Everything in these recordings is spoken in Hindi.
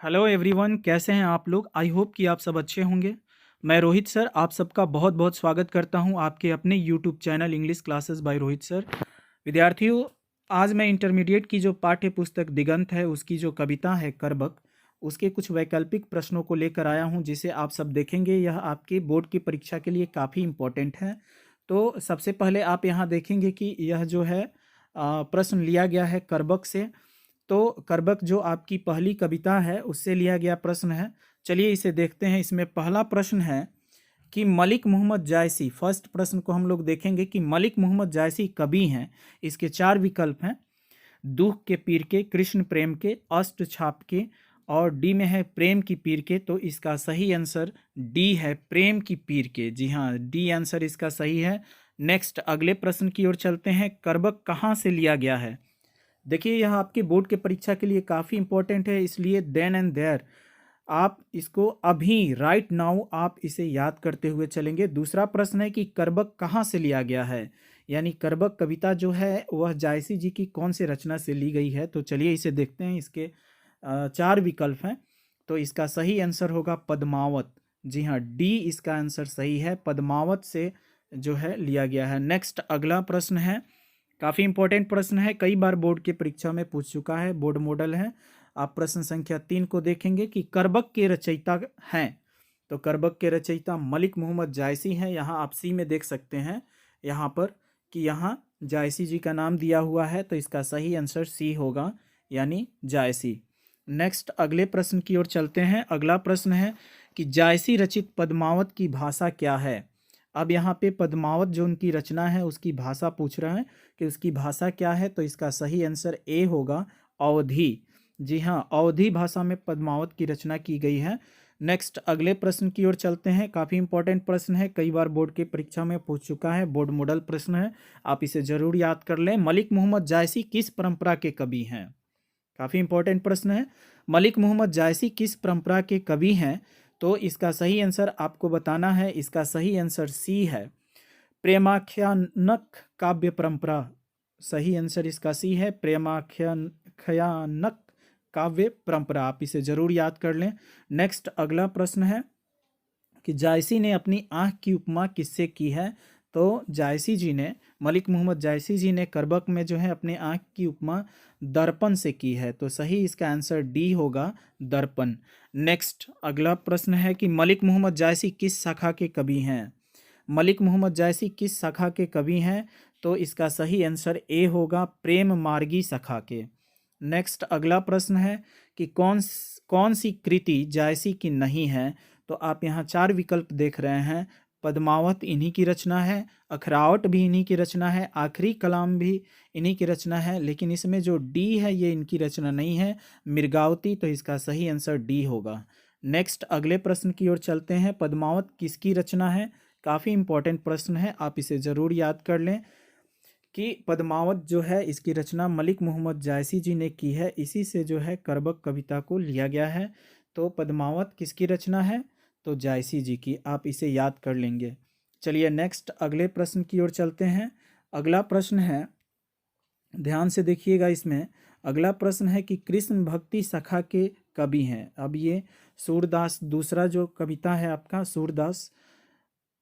हेलो एवरीवन, कैसे हैं आप लोग। आई होप कि आप सब अच्छे होंगे। मैं रोहित सर आप सबका बहुत बहुत स्वागत करता हूं आपके अपने YouTube channel English classes bye Rohit sir. विद्यार्थियों, आज मैं इंटरमीडिएट की जो पाठ्य पुस्तक दिगंत है उसकी जो कविता है करबक, उसके कुछ वैकल्पिक प्रश्नों को लेकर आया हूं जिसे आप सब देखेंगे। यह आपके बोर्ड की परीक्षा के लिए काफ़ी इम्पोर्टेंट है। तो सबसे पहले आप यहाँ देखेंगे कि यह जो है प्रश्न लिया गया है करबक से। तो करबक जो आपकी पहली कविता है उससे लिया गया प्रश्न है। चलिए इसे देखते हैं। इसमें पहला प्रश्न है कि मलिक मोहम्मद जायसी, फर्स्ट प्रश्न को हम लोग देखेंगे कि मलिक मोहम्मद जायसी कवि हैं। इसके चार विकल्प हैं, दुख के पीर के, कृष्ण प्रेम के, अष्ट छाप के, और डी में है प्रेम की पीर के। तो इसका सही आंसर डी है, प्रेम की पीर के। जी हाँ, डी आंसर इसका सही है। नेक्स्ट अगले प्रश्न की ओर चलते हैं। करबक कहाँ से लिया गया है। देखिए यह आपके बोर्ड के परीक्षा के लिए काफ़ी इंपॉर्टेंट है, इसलिए देन एंड देयर आप इसको अभी राइट नाउ आप इसे याद करते हुए चलेंगे। दूसरा प्रश्न है कि करबक कहाँ से लिया गया है, यानी करबक कविता जो है वह जायसी जी की कौन से रचना से ली गई है। तो चलिए इसे देखते हैं। इसके चार विकल्प हैं, तो इसका सही आंसर होगा पद्मावत। जी हाँ, डी इसका आंसर सही है, पद्मावत से जो है लिया गया है। नेक्स्ट अगला प्रश्न है, काफ़ी इंपॉर्टेंट प्रश्न है, कई बार बोर्ड की परीक्षा में पूछ चुका है, बोर्ड मॉडल है। आप प्रश्न संख्या 3 को देखेंगे कि करबक के रचयिता हैं। तो करबक के रचयिता मलिक मोहम्मद जायसी हैं। यहाँ आप सी में देख सकते हैं यहाँ पर कि यहाँ जायसी जी का नाम दिया हुआ है, तो इसका सही आंसर सी होगा, यानी जायसी। नेक्स्ट अगले प्रश्न की ओर चलते हैं। अगला प्रश्न है कि जायसी रचित पद्मावत की भाषा क्या है। अब यहाँ पे पद्मावत जो उनकी रचना है उसकी भाषा पूछ रहा है कि उसकी भाषा क्या है। तो इसका सही आंसर ए होगा, अवधी। जी हाँ, अवधी भाषा में पद्मावत की रचना की गई है। नेक्स्ट अगले प्रश्न की ओर चलते हैं। काफ़ी इंपॉर्टेंट प्रश्न है, कई बार बोर्ड की परीक्षा में पूछ चुका है, बोर्ड मॉडल प्रश्न है, आप इसे जरूर याद कर लें। मलिक मोहम्मद जायसी किस परंपरा के कवि हैं। काफ़ी इंपॉर्टेंट प्रश्न है, मलिक मोहम्मद जायसी किस परंपरा के कवि हैं। तो इसका सही आंसर आपको बताना है, इसका सही आंसर सी है, प्रेमाख्यानक काव्य परंपरा। सही आंसर इसका सी है, प्रेमाख्यानक काव्य परंपरा। आप इसे जरूर याद कर लें। नेक्स्ट अगला प्रश्न है कि जायसी ने अपनी आँख की उपमा किससे की है। तो जायसी जी ने, मलिक मोहम्मद जायसी जी ने करबक में जो है अपने आँख की उपमा दर्पण से की है। तो सही इसका आंसर डी होगा, दर्पण। नेक्स्ट अगला प्रश्न है कि मलिक मोहम्मद जायसी किस शाखा के कवि हैं। मलिक मोहम्मद जायसी किस शाखा के कवि हैं। तो इसका सही आंसर ए होगा, प्रेम मार्गी शाखा के। नेक्स्ट अगला प्रश्न है कि कौन सी कृति जायसी की नहीं है। तो आप यहाँ चार विकल्प देख रहे हैं, पद्मावत इन्हीं की रचना है, अखरावट भी इन्हीं की रचना है, आखिरी कलाम भी इन्हीं की रचना है, लेकिन इसमें जो डी है ये इनकी रचना नहीं है, मृगावती। तो इसका सही आंसर डी होगा। नेक्स्ट अगले प्रश्न की ओर चलते हैं। पद्मावत किसकी रचना है। काफ़ी इंपॉर्टेंट प्रश्न है, आप इसे ज़रूर याद कर लें कि पद्मावत जो है इसकी रचना मलिक मोहम्मद जायसी जी ने की है। इसी से जो है करबक कविता को लिया गया है। तो पद्मावत किसकी रचना है, तो जायसी जी की। आप इसे याद कर लेंगे। चलिए नेक्स्ट अगले प्रश्न की ओर चलते हैं। अगला प्रश्न है, ध्यान से देखिएगा, इसमें अगला प्रश्न है कि कृष्ण भक्ति सखा के कवि हैं। अब ये सूरदास, दूसरा जो कविता है आपका सूरदास,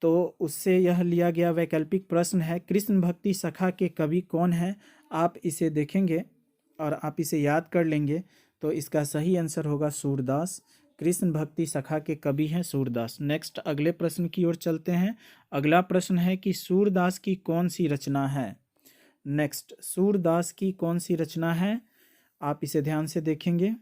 तो उससे यह लिया गया वैकल्पिक प्रश्न है, कृष्ण भक्ति सखा के कवि कौन है। आप इसे देखेंगे और आप इसे याद कर लेंगे। तो इसका सही आंसर होगा सूरदास, कृष्ण भक्ति सखा के कवि हैं सूरदास। नेक्स्ट अगले प्रश्न की ओर चलते हैं। अगला प्रश्न है कि सूरदास की कौन सी रचना है। नेक्स्ट सूरदास की कौन सी रचना है, आप इसे ध्यान से देखेंगे।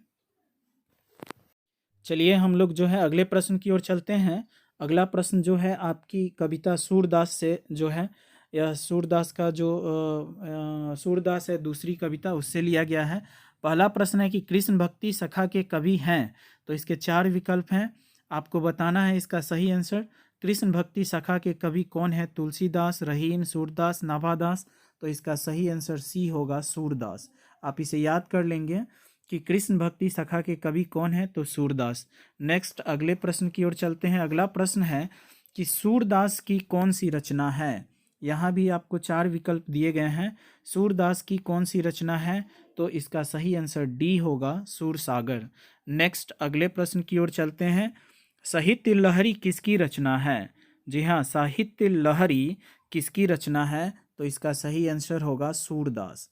चलिए हम लोग जो है अगले प्रश्न की ओर चलते हैं। अगला प्रश्न जो है आपकी कविता सूरदास से जो है, यह सूरदास का जो सूरदास है दूसरी कविता, उससे लिया गया है। पहला प्रश्न है कि कृष्ण भक्ति सखा के कवि हैं। तो इसके चार विकल्प हैं, आपको बताना है इसका सही आंसर। कृष्ण भक्ति सखा के कवि कौन है, तुलसीदास, रहीम, सूरदास, नाभादास। तो इसका सही आंसर सी होगा, सूरदास। आप इसे याद कर लेंगे कि कृष्ण भक्ति सखा के कवि कौन है, तो सूरदास। नेक्स्ट अगले प्रश्न की ओर चलते हैं। अगला प्रश्न है कि सूरदास की कौन सी रचना है। यहाँ भी आपको 4 विकल्प दिए गए हैं। सूरदास की कौन सी रचना है? तो इसका सही आंसर डी होगा, सूरसागर। नेक्स्ट अगले प्रश्न की ओर चलते हैं। साहित्य लहरी किसकी रचना है? जी हाँ, साहित्य लहरी किसकी रचना है? तो इसका सही आंसर होगा सूरदास।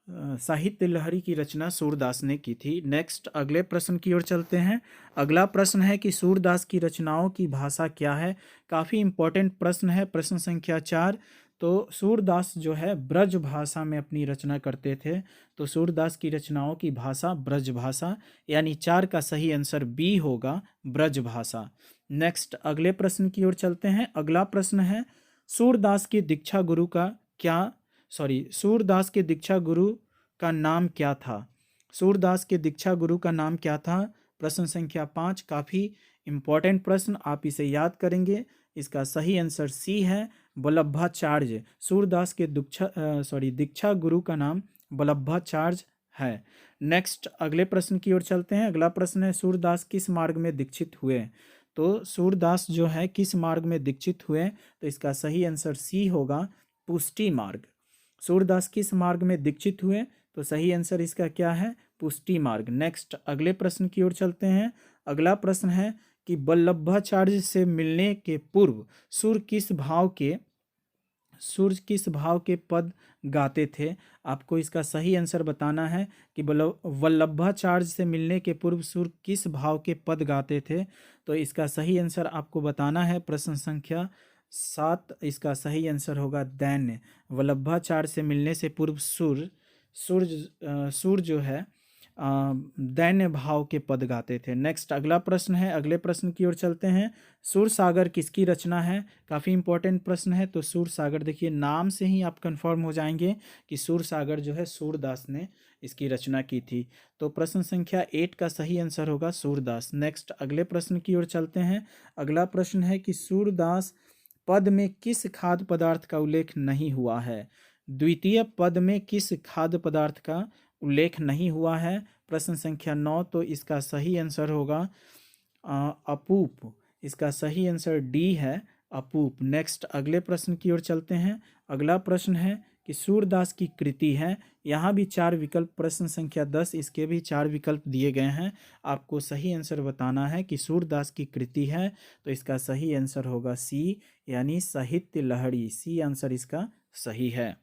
साहित्य लहरी की रचना सूरदास ने की थी। नेक्स्ट अगले प्रश्न की ओर चलते हैं। अगला प्रश्न है कि सूरदास की रचनाओं की भाषा क्या है? काफ़ी इंपॉर्टेंट प्रश्न है, प्रश्न संख्या 4। तो सूरदास जो है ब्रज भाषा में अपनी रचना करते थे। तो सूरदास की रचनाओं की भाषा ब्रज भाषा, यानी 4 का सही आंसर बी होगा, ब्रज भाषा। नेक्स्ट अगले प्रश्न की ओर चलते हैं। अगला प्रश्न है सूरदास के दीक्षा गुरु का सूरदास के दीक्षा गुरु का नाम क्या था? सूरदास के दीक्षा गुरु का नाम क्या था? प्रश्न संख्या 5, काफ़ी इंपॉर्टेंट प्रश्न, आप इसे याद करेंगे। इसका सही आंसर सी है, वल्लभाचार्य। सूरदास के दीक्षा गुरु का नाम वल्लभाचार्य है। नेक्स्ट अगले प्रश्न की ओर चलते हैं। अगला प्रश्न है सूरदास किस मार्ग में दीक्षित हुए? तो सूरदास जो है किस मार्ग में दीक्षित हुए? तो इसका सही आंसर सी होगा, पुष्टि मार्ग। सूरदास किस मार्ग में दीक्षित हुए? तो सही आंसर इसका क्या है? पुष्टि मार्ग। नेक्स्ट अगले प्रश्न की ओर चलते हैं। अगला प्रश्न है कि वल्लभाचार्य से मिलने के पूर्व सूर्य किस भाव के पद गाते थे? आपको इसका सही आंसर बताना है कि वल्लभाचार्य से मिलने के पूर्व सूर्य किस भाव के पद गाते थे। तो इसका सही आंसर आपको बताना है। प्रश्न संख्या 7, इसका सही आंसर होगा दैन्य। वल्लभाचार्य से मिलने से पूर्व सूर्य जो है दैन्य भाव के पद गाते थे। नेक्स्ट अगला प्रश्न है। अगले प्रश्न की ओर चलते हैं। सूरसागर किसकी रचना है? काफ़ी इंपॉर्टेंट प्रश्न है। तो सूरसागर, देखिए नाम से ही आप कंफर्म हो जाएंगे कि सूरसागर जो है सूरदास ने इसकी रचना की थी। तो प्रश्न संख्या 8 का सही आंसर होगा सूरदास। नेक्स्ट अगले प्रश्न की ओर चलते हैं। अगला प्रश्न है कि सूरदास पद में किस खाद्य पदार्थ का उल्लेख नहीं हुआ है? द्वितीय पद में किस खाद्य पदार्थ का उल्लेख नहीं हुआ है? प्रश्न संख्या 9, तो इसका सही आंसर होगा अपूप। इसका सही आंसर डी है, अपूप। नेक्स्ट अगले प्रश्न की ओर चलते हैं। अगला प्रश्न है कि सूरदास की कृति है। यहाँ भी 4 विकल्प, प्रश्न संख्या 10, इसके भी 4 विकल्प दिए गए हैं। आपको सही आंसर बताना है कि सूरदास की कृति है। तो इसका सही आंसर होगा सी, यानी साहित्य लहरी। सी आंसर इसका सही है।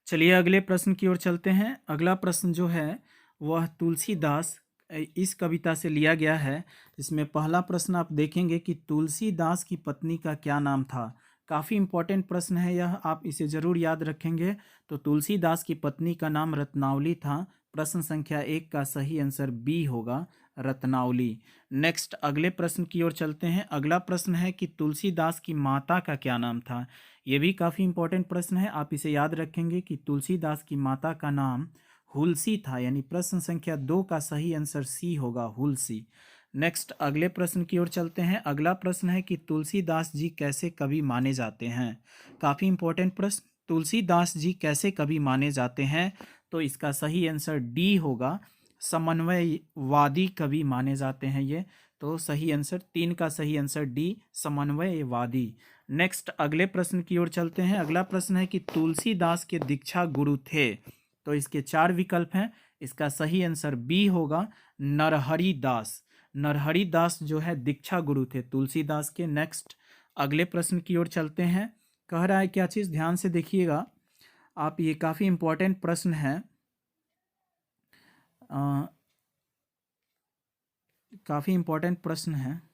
चलिए अगले प्रश्न की ओर चलते हैं। अगला प्रश्न जो है वह तुलसीदास इस कविता से लिया गया है। इसमें पहला प्रश्न आप देखेंगे कि तुलसीदास की पत्नी का क्या नाम था। काफ़ी इंपॉर्टेंट प्रश्न है यह, आप इसे ज़रूर याद रखेंगे। तो तुलसीदास की पत्नी का नाम रत्नावली था। प्रश्न संख्या 1 का सही आंसर बी होगा, रत्नावली। नेक्स्ट अगले प्रश्न की ओर चलते हैं। अगला प्रश्न है कि तुलसीदास की माता का क्या नाम था। ये भी काफ़ी इंपॉर्टेंट प्रश्न है, आप इसे याद रखेंगे कि तुलसीदास की माता का नाम हुलसी था, यानी प्रश्न संख्या 2 का सही आंसर सी होगा, हुलसी। नेक्स्ट अगले प्रश्न की ओर चलते हैं। अगला प्रश्न है कि तुलसीदास जी कैसे कवि माने जाते हैं। काफ़ी इंपॉर्टेंट प्रश्न, तुलसीदास जी कैसे कवि माने जाते हैं। तो इसका सही आंसर डी होगा, समन्वयवादी कवि माने जाते हैं ये। तो सही आंसर 3 का सही आंसर डी, समन्वयवादी। नेक्स्ट अगले प्रश्न की ओर चलते हैं। अगला प्रश्न है कि तुलसीदास के दीक्षा गुरु थे। तो इसके 4 विकल्प हैं। इसका सही आंसर बी होगा, नरहरि दास। नरहरि दास जो है दीक्षा गुरु थे तुलसीदास के। नेक्स्ट अगले प्रश्न की ओर चलते हैं। कह रहा है क्या चीज़, ध्यान से देखिएगा आप, ये काफ़ी इंपॉर्टेंट प्रश्न है। काफ़ी इंपॉर्टेंट प्रश्न है।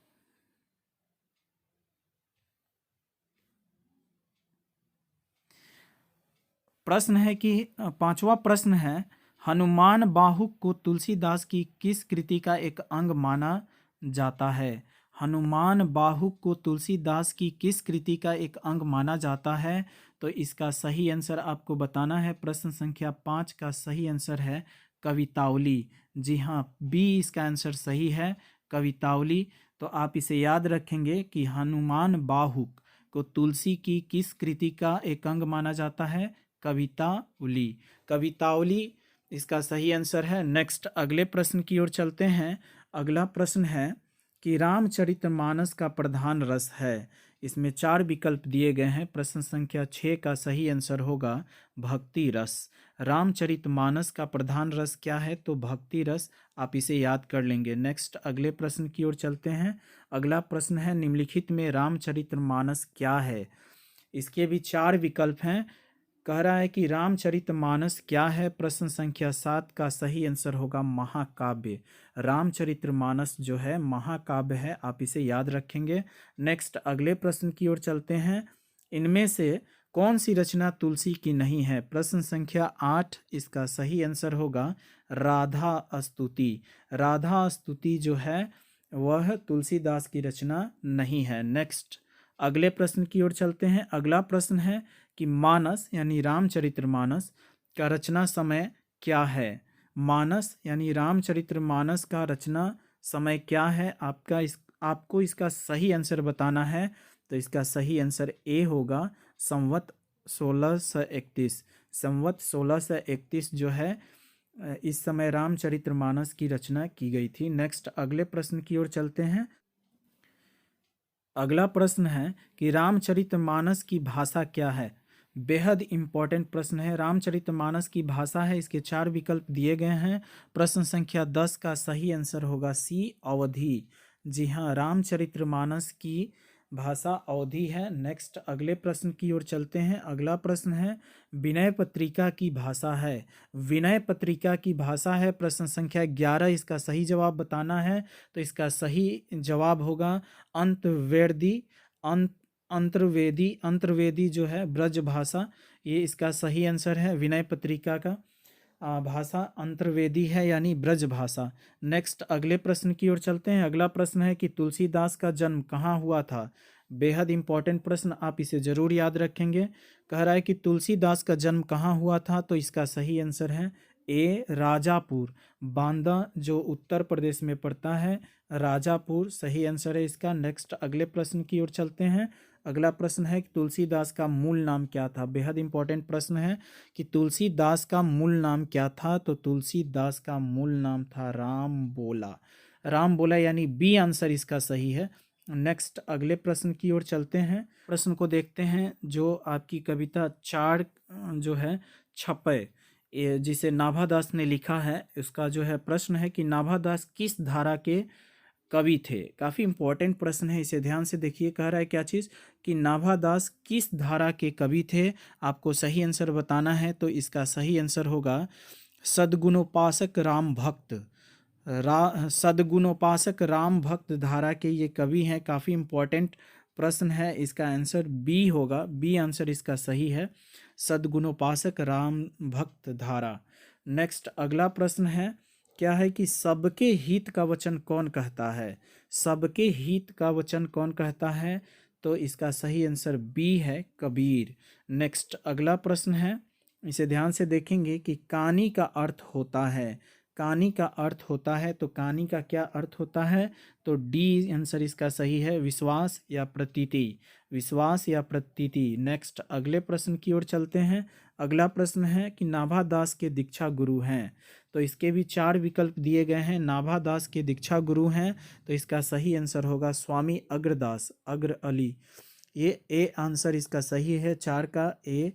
प्रश्न है कि 5वां प्रश्न है, हनुमान बाहुक को तुलसीदास की किस कृति का एक अंग माना जाता है। हनुमान बाहुक को तुलसीदास की किस कृति का एक अंग माना जाता है। तो इसका सही आंसर आपको बताना है। प्रश्न संख्या 5 का सही आंसर है कवितावली। जी हाँ, बी इसका आंसर सही है, कवितावली। तो आप इसे याद रखेंगे कि हनुमान बाहुक को तुलसी की किस कृति का एक अंग माना जाता है, कवितावली। कवितावली इसका सही आंसर है। नेक्स्ट अगले प्रश्न की ओर चलते हैं। अगला प्रश्न है कि रामचरितमानस का प्रधान रस है। इसमें 4 विकल्प दिए गए हैं। प्रश्न संख्या 6 का सही आंसर होगा भक्ति रस। रामचरितमानस का प्रधान रस क्या है? तो भक्ति रस। आप इसे याद कर लेंगे। नेक्स्ट अगले प्रश्न की ओर चलते हैं। अगला प्रश्न है, निम्नलिखित में रामचरितमानस क्या है? इसके भी 4 विकल्प हैं। कह रहा है कि रामचरितमानस क्या है? प्रश्न संख्या 7 का सही आंसर होगा महाकाव्य। रामचरितमानस जो है महाकाव्य है, आप इसे याद रखेंगे। नेक्स्ट अगले प्रश्न की ओर चलते हैं। इनमें से कौन सी रचना तुलसी की नहीं है? प्रश्न संख्या 8, इसका सही आंसर होगा राधा स्तुति। राधा स्तुति जो है वह तुलसीदास की रचना नहीं है। नेक्स्ट अगले प्रश्न की ओर चलते हैं। अगला प्रश्न है कि मानस यानी रामचरितमानस का रचना समय क्या है? मानस यानी रामचरितमानस का रचना समय क्या है? आपको इसका सही आंसर बताना है। तो इसका सही आंसर ए होगा संवत 1631। संवत 1631 जो है इस समय रामचरितमानस की रचना की गई थी। नेक्स्ट अगले प्रश्न की ओर चलते हैं। अगला प्रश्न है कि रामचरितमानस की भाषा क्या है? बेहद इंपॉर्टेंट प्रश्न है। रामचरितमानस की भाषा है, इसके 4 विकल्प दिए गए हैं। प्रश्न संख्या 10 का सही आंसर होगा सी अवधी। जी हाँ, रामचरितमानस की भाषा अवधी है। नेक्स्ट अगले प्रश्न की ओर चलते हैं। अगला प्रश्न है, विनय पत्रिका की भाषा है। विनय पत्रिका की भाषा है। प्रश्न संख्या 11, इसका सही जवाब बताना है। तो इसका सही जवाब होगा अंतर्वेदी। अंतर्वेदी। अंतर्वेदी जो है ब्रज भाषा, ये इसका सही आंसर है। विनय पत्रिका का भाषा अंतर्वेदी है यानी ब्रज भाषा। नेक्स्ट अगले प्रश्न की ओर चलते हैं। अगला प्रश्न है कि तुलसीदास का जन्म कहाँ हुआ था? बेहद इंपॉर्टेंट प्रश्न, आप इसे जरूर याद रखेंगे। कह रहा है कि तुलसीदास का जन्म कहाँ हुआ था? तो इसका सही आंसर है ए राजापुर। बांदा जो उत्तर प्रदेश में पड़ता है, राजापुर सही आंसर है इसका। नेक्स्ट अगले प्रश्न की ओर चलते हैं। अगला प्रश्न है कि तुलसीदास का मूल नाम क्या था? बेहद इंपॉर्टेंट प्रश्न है कि तुलसीदास का मूल नाम क्या था? तो तुलसीदास का मूल नाम था राम बोला। राम बोला यानी बी आंसर इसका सही है। नेक्स्ट अगले प्रश्न की ओर चलते हैं। प्रश्न को देखते हैं। जो आपकी कविता चार जो है छपे, जिसे नाभादास ने लिखा है, उसका जो है प्रश्न है कि नाभादास किस धारा के कवि थे? काफ़ी इंपॉर्टेंट प्रश्न है, इसे ध्यान से देखिए। कह रहा है क्या चीज़ कि नाभादास किस धारा के कवि थे? आपको सही आंसर बताना है। तो इसका सही आंसर होगा सद्गुणोपासक राम भक्त। सद्गुणोपासक राम भक्त धारा के ये कवि हैं। काफ़ी इंपॉर्टेंट प्रश्न है, इसका आंसर बी होगा। बी आंसर इसका सही है, सद्गुणोपासक राम भक्त धारा। नेक्स्ट अगला प्रश्न है, क्या है कि सबके हित का वचन कौन कहता है? सबके हित का वचन कौन कहता है? तो इसका सही आंसर बी है, कबीर। नेक्स्ट अगला प्रश्न है, इसे ध्यान से देखेंगे कि कानी का अर्थ होता है। कानी का अर्थ होता है, तो कानी का क्या अर्थ होता है? तो डी आंसर इसका सही है, विश्वास या प्रतीति। विश्वास या प्रतीति। नेक्स्ट अगले प्रश्न की ओर चलते हैं। अगला प्रश्न है कि नाभादास के दीक्षा गुरु हैं। तो इसके भी 4 विकल्प दिए गए हैं। नाभादास के दीक्षा गुरु हैं, तो इसका सही आंसर होगा स्वामी अग्रदास, अग्र अली। ये ए आंसर इसका सही है, 4 का ए,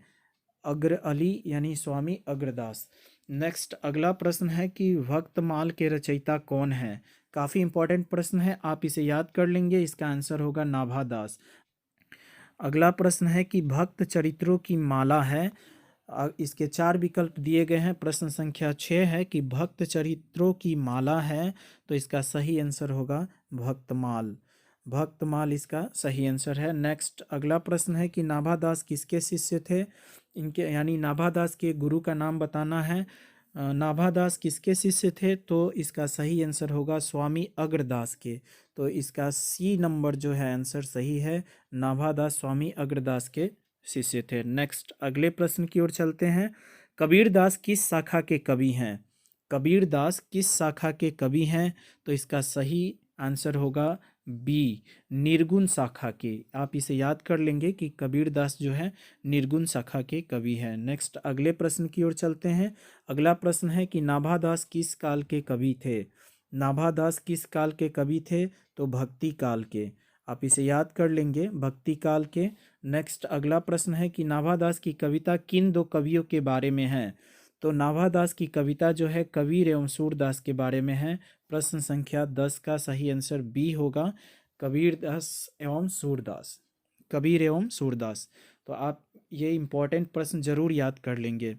अग्र अली यानी स्वामी अग्रदास। नेक्स्ट अगला प्रश्न है कि भक्तमाल के रचयिता कौन है? काफ़ी इंपॉर्टेंट प्रश्न है, आप इसे याद कर लेंगे। इसका आंसर होगा नाभादास। अगला प्रश्न है कि भक्त चरित्रों की माला है। इसके 4 विकल्प दिए गए हैं। प्रश्न संख्या 6 है कि भक्त चरित्रों की माला है, तो इसका सही आंसर होगा भक्तमाल। भक्तमाल इसका सही आंसर है। नेक्स्ट अगला प्रश्न है कि नाभादास किसके शिष्य थे? इनके यानी नाभादास के गुरु का नाम बताना है। नाभादास किसके शिष्य थे? तो इसका सही आंसर होगा स्वामी अग्रदास के। तो इसका सी नंबर जो है आंसर सही है, नाभादास स्वामी अग्रदास के शिष्य थे। नेक्स्ट अगले प्रश्न की ओर चलते हैं। कबीरदास किस शाखा के कवि हैं? कबीरदास किस शाखा के कवि हैं? तो इसका सही आंसर होगा बी, निर्गुण शाखा के। आप इसे याद कर लेंगे कि कबीरदास जो है निर्गुण शाखा के कवि हैं। नेक्स्ट अगले प्रश्न की ओर चलते हैं। अगला प्रश्न है कि नाभादास किस काल के कवि थे? नाभादास किस काल के कवि थे? तो भक्ति काल के। आप इसे याद कर लेंगे, भक्ति काल के। नेक्स्ट अगला प्रश्न है कि नाभादास की कविता किन दो कवियों के बारे में है? तो नाभादास की कविता जो है कबीर एवं सूरदास के बारे में है। प्रश्न संख्या 10 का सही आंसर बी होगा, कबीर दास एवं सूरदास, कबीर एवं सूरदास। तो आप ये इम्पोर्टेंट प्रश्न जरूर याद कर लेंगे।